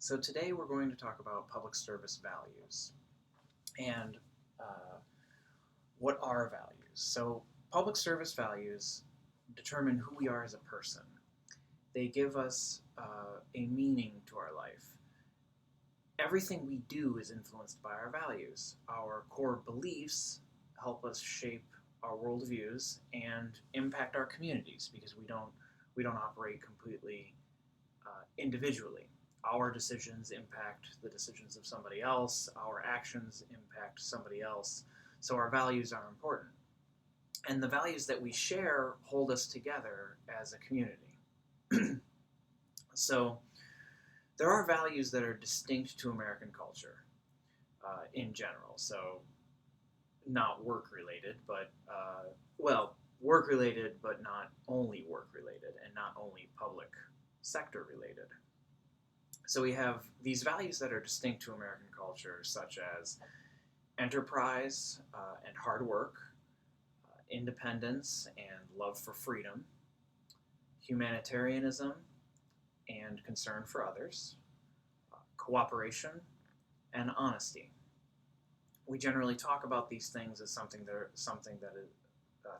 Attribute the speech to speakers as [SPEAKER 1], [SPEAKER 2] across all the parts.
[SPEAKER 1] So today we're going to talk about public service values and uh, what are values. So public service values determine who we are as a person. They give us a meaning to our life. Everything we do is influenced by our values. Our core beliefs help us shape our worldviews and impact our communities because we don't operate completely individually. Our decisions impact the decisions of somebody else. Our actions impact somebody else. So our values are important. And the values that we share hold us together as a community. So there are values that are distinct to American culture in general. So not work related, but work related, but not only work related, and not only public sector related. So we have these values that are distinct to American culture, such as enterprise and hard work, independence and love for freedom, humanitarianism and concern for others, cooperation, and honesty. We generally talk about these things as something that is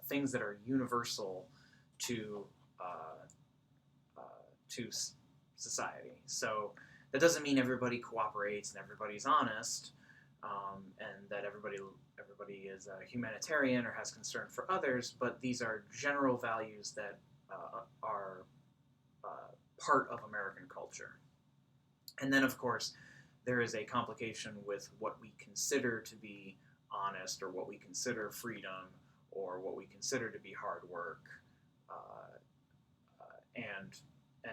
[SPEAKER 1] things that are universal to uh, uh, to society. So that doesn't mean everybody cooperates and everybody's honest, and that everybody is a humanitarian or has concern for others. But these are general values that are part of American culture. And then, of course, there is a complication with what we consider to be honest, or what we consider freedom, or what we consider to be hard work, uh, and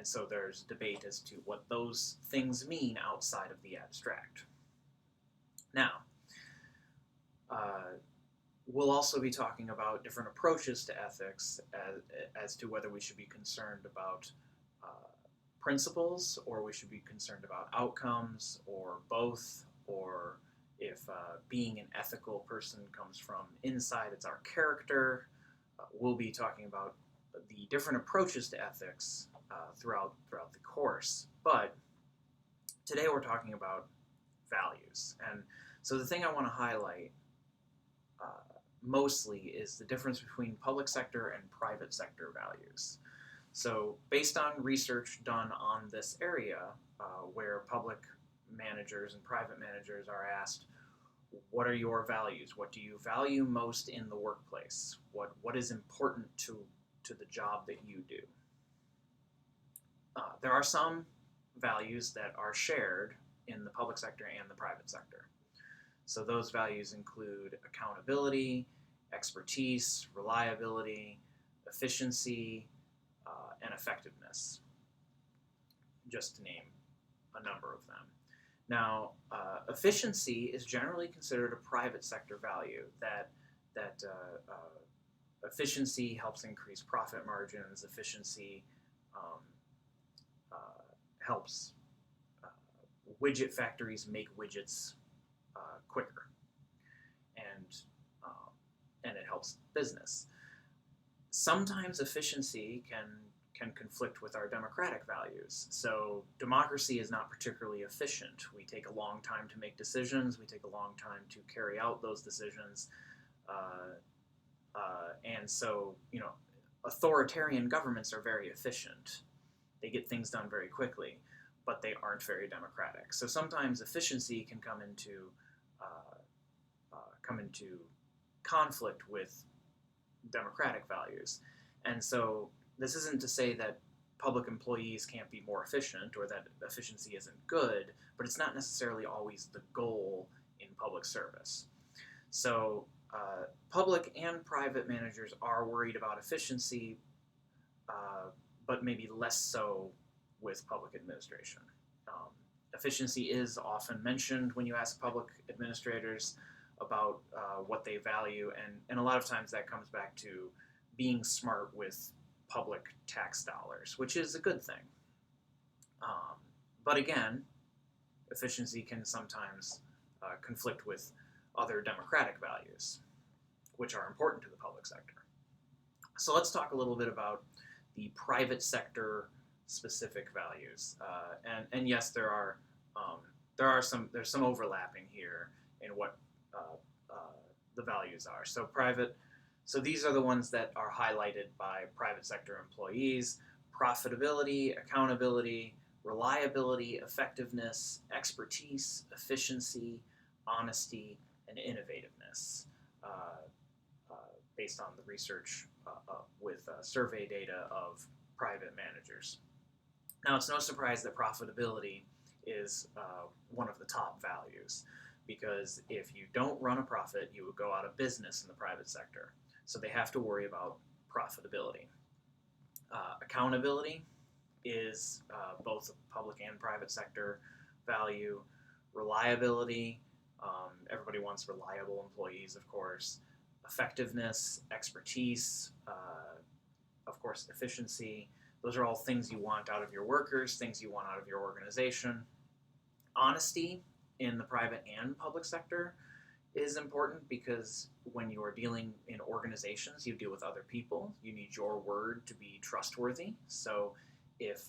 [SPEAKER 1] so there's debate as to what those things mean outside of the abstract. Now, uh, we'll also be talking about different approaches to ethics as to whether we should be concerned about uh, principles, or we should be concerned about outcomes, or both, or if being an ethical person comes from inside, it's our character. We'll be talking about the different approaches to ethics throughout the course. But today we're talking about values. And so the thing I want to highlight uh, mostly is the difference between public sector and private sector values. So based on research done on this area, where public managers and private managers are asked, what are your values? What do you value most in the workplace? What is important to the job that you do? There are some values that are shared in the public sector and the private sector. So those values include accountability, expertise, reliability, efficiency, and effectiveness, just to name a number of them. Now, efficiency is generally considered a private sector value. Efficiency helps increase profit margins. Efficiency um, uh, helps widget factories make widgets quicker, and and it helps business. Sometimes efficiency can conflict with our democratic values. So democracy is not particularly efficient. We take a long time to make decisions. We take a long time to carry out those decisions, and so authoritarian governments are very efficient. They get things done very quickly, but they aren't very democratic. So sometimes efficiency can uh, come into conflict with democratic values. And so this isn't to say that public employees can't be more efficient or that efficiency isn't good, but it's not necessarily always the goal in public service. So public and private managers are worried about efficiency, but maybe less so with public administration. Efficiency is often mentioned when you ask public administrators about what they value, and a lot of times that comes back to being smart with public tax dollars, which is a good thing. But again, efficiency can sometimes conflict with other democratic values, which are important to the public sector. So let's talk a little bit about the private sector specific values. And yes, there are there's some overlapping here in what uh, the values are. So these are the ones that are highlighted by private sector employees: profitability, accountability, reliability, effectiveness, expertise, efficiency, honesty, and innovativeness. Uh, uh, Based on the research with survey data of private managers. Now, it's no surprise that profitability is one of the top values, because if you don't run a profit, you would go out of business in the private sector. So they have to worry about profitability. Accountability is both a public and private sector value. Reliability, everybody wants reliable employees, of course. Effectiveness, expertise, of course, efficiency. Those are all things you want out of your workers, things you want out of your organization. Honesty in the private and public sector is important, because when you are dealing in organizations, you deal with other people. You need your word to be trustworthy. So if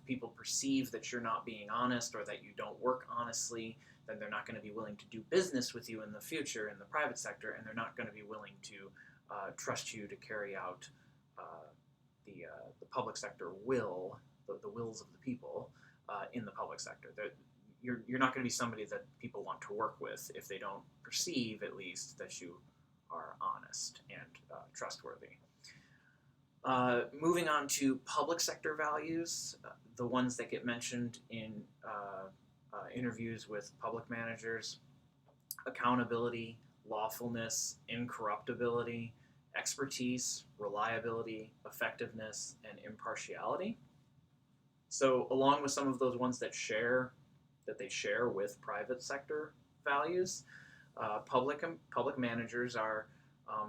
[SPEAKER 1] people perceive that you're not being honest, or that you don't work honestly, then they're not going to be willing to do business with you in the future in the private sector, and they're not going to be willing to trust you to carry out uh, the public sector the wills of the people in the public sector. You're not going to be somebody that people want to work with if they don't perceive, at least, that you are honest and trustworthy. Moving on to public sector values, the ones that get mentioned in interviews with public managers: accountability, lawfulness, incorruptibility, expertise, reliability, effectiveness, and impartiality. So, along with some of those ones that they share with private sector values, public managers are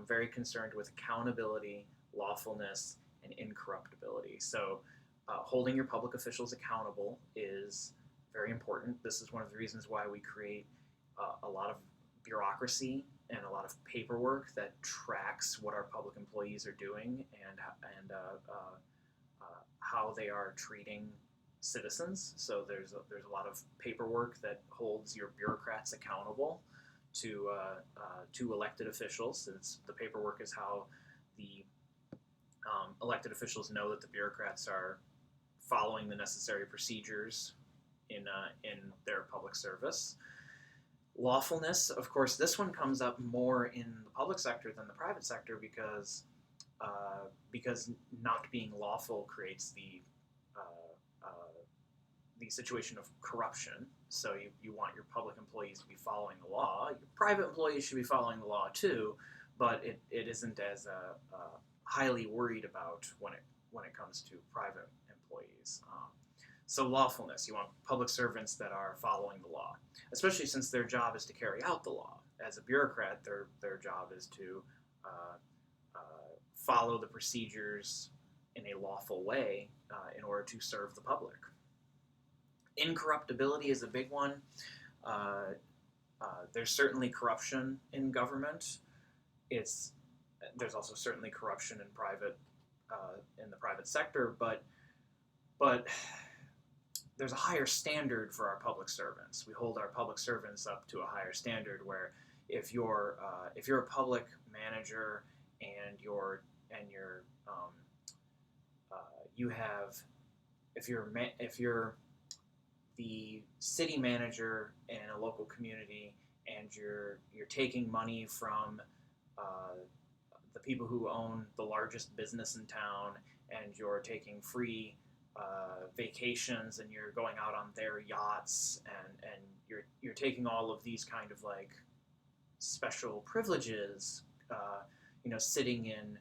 [SPEAKER 1] very concerned with accountability, lawfulness, and incorruptibility. So, holding your public officials accountable is very important. This is one of the reasons why we create a lot of bureaucracy and a lot of paperwork that tracks what our public employees are doing, and how they are treating citizens. So there's a lot of paperwork that holds your bureaucrats accountable to elected officials. The paperwork is how the elected officials know that the bureaucrats are following the necessary procedures in their public service. Lawfulness, of course, this one comes up more in the public sector than the private sector, because not being lawful creates the situation of corruption. So you want your public employees to be following the law. Your private employees should be following the law too, but it isn't as highly worried about when it comes to private employees. So lawfulness, you want public servants that are following the law, especially since their job is to carry out the law. As a bureaucrat, their job is to follow the procedures in a lawful way in order to serve the public. Incorruptibility is a big one. There's certainly corruption in government. There's also certainly corruption in the private sector, but there's a higher standard for our public servants. We hold our public servants up to a higher standard, where if you're a public manager and if you're the city manager in a local community, and you're taking money from the people who own the largest business in town, and you're taking free vacations, and you're going out on their yachts, and you're taking all of these kind of like special privileges, sitting in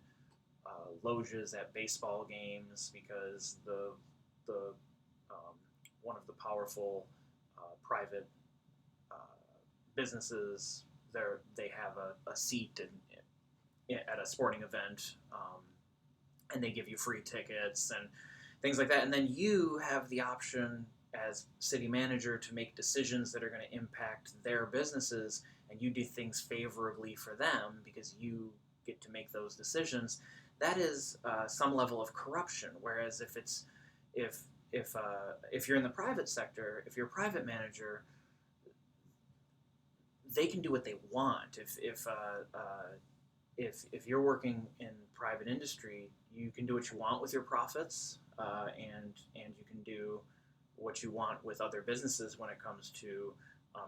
[SPEAKER 1] loges at baseball games, because the one of the powerful private businesses they have a seat at a sporting event, and they give you free tickets and things like that. And then you have the option as city manager to make decisions that are going to impact their businesses, and you do things favorably for them because you get to make those decisions. That is some level of corruption. Whereas if if you're in the private sector, if you're a private manager, they can do what they want. If you're working in private industry, you can do what you want with your profits, and you can do what you want with other businesses when it comes to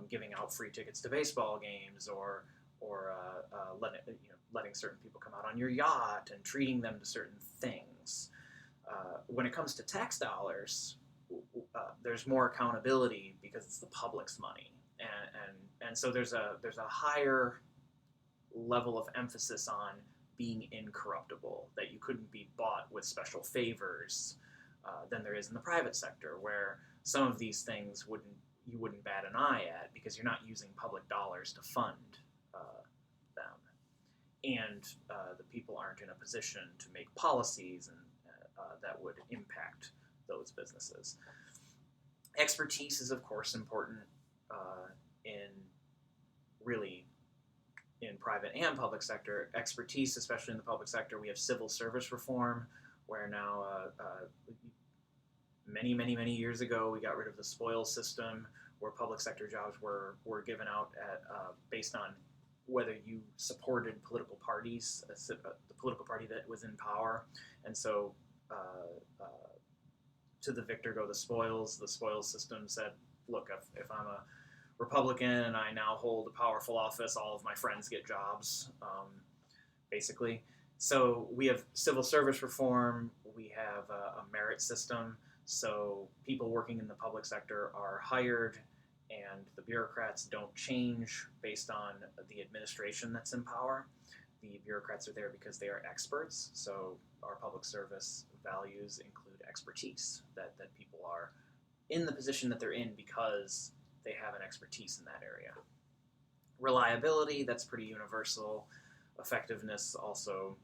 [SPEAKER 1] giving out free tickets to baseball games, or letting certain people come out on your yacht and treating them to certain things. When it comes to tax dollars, there's more accountability because it's the public's money, and so there's a higher level of emphasis on being incorruptible, that you couldn't be bought with special favors than there is in the private sector, where some of these things you wouldn't bat an eye at because you're not using public dollars to fund them, and the people aren't in a position to make policies and that would impact those businesses. Expertise is, of course, important in really in private and public sector. Expertise, especially in the public sector, we have civil service reform, where now many years ago we got rid of the spoils system, where public sector jobs were given out based on whether you supported political parties, the political party that was in power, and so to the victor go the spoils. The spoils system said, look, if I'm a Republican and I now hold a powerful office, all of my friends get jobs, basically. So we have civil service reform, we have a merit system, so people working in the public sector are hired, and the bureaucrats don't change based on the administration that's in power. The bureaucrats are there because they are experts, so our public service values include expertise, that people are in the position that they're in because they have an expertise in that area. Reliability, that's pretty universal. Effectiveness, also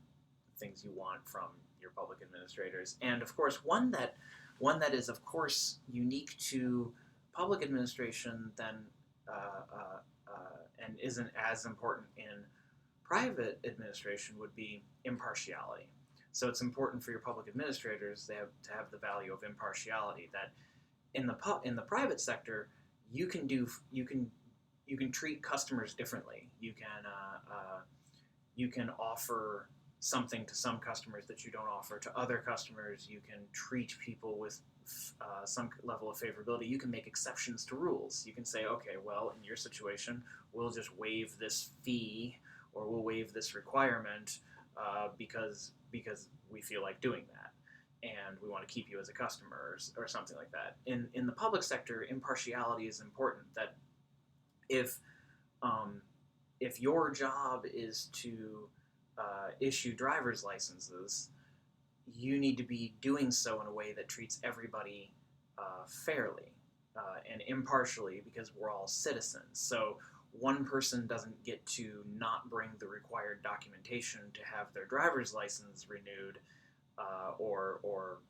[SPEAKER 1] things you want from your public administrators. And of course, one that is of course unique to public administration than and isn't as important in private administration would be impartiality. So it's important for your public administrators to have the value of impartiality, that in the private sector, you can treat customers differently. You can offer something to some customers that you don't offer to other customers. You can treat people with some level of favorability. You can make exceptions to rules. You can say, okay, well, in your situation, we'll just waive this fee, or we'll waive this requirement because we feel like doing that, and we want to keep you as a customer, or something like that. In the public sector, impartiality is important. That if your job is to issue driver's licenses, you need to be doing so in a way that treats everybody fairly and impartially, because we're all citizens. So one person doesn't get to not bring the required documentation to have their driver's license renewed or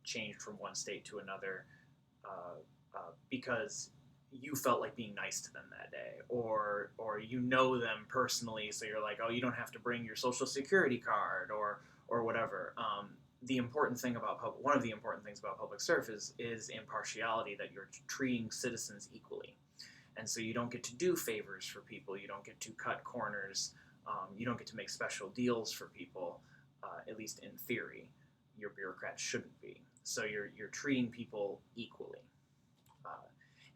[SPEAKER 1] changed from one state to another because you felt like being nice to them that day, or you know them personally, so you're like, oh, you don't have to bring your social security card, or whatever. One of the important things about public service is impartiality, that you're treating citizens equally. And so you don't get to do favors for people, you don't get to cut corners, you don't get to make special deals for people, at least in theory. Your bureaucrats shouldn't be. So you're treating people equally.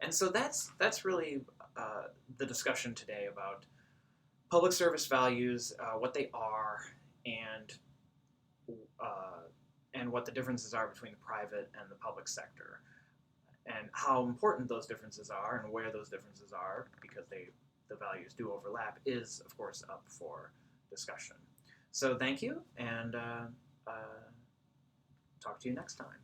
[SPEAKER 1] And so that's really the discussion today about public service values, what they are, and what the differences are between the private and the public sector, and how important those differences are, and where those differences are, because the values do overlap, is of course up for discussion. So thank you, and talk to you next time.